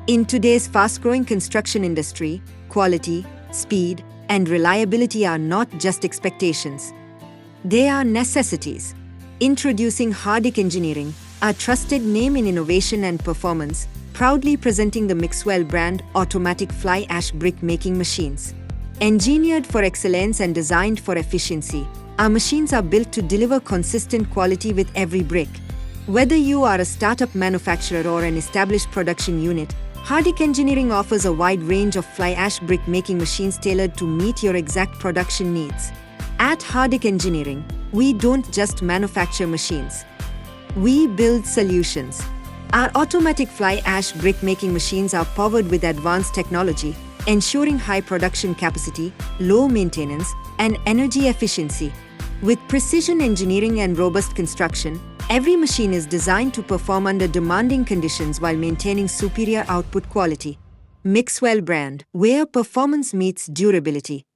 In today's fast-growing construction industry, quality, speed, and reliability are not just expectations. They are necessities. Introducing Hardic Engineering, a trusted name in innovation and performance, proudly presenting the Mixwell brand automatic fly ash brick making machines. Engineered for excellence and designed for efficiency, our machines are built to deliver consistent quality with every brick. Whether you are a startup manufacturer or an established production unit, Hardic Engineering offers a wide range of fly ash brick making machines tailored to meet your exact production needs. At Hardic Engineering, we don't just manufacture machines. We build solutions. Our automatic fly ash brick making machines are powered with advanced technology, ensuring high production capacity, low maintenance, and energy efficiency. With precision engineering and robust construction, every machine is designed to perform under demanding conditions while maintaining superior output quality. Mixwell brand, where performance meets durability.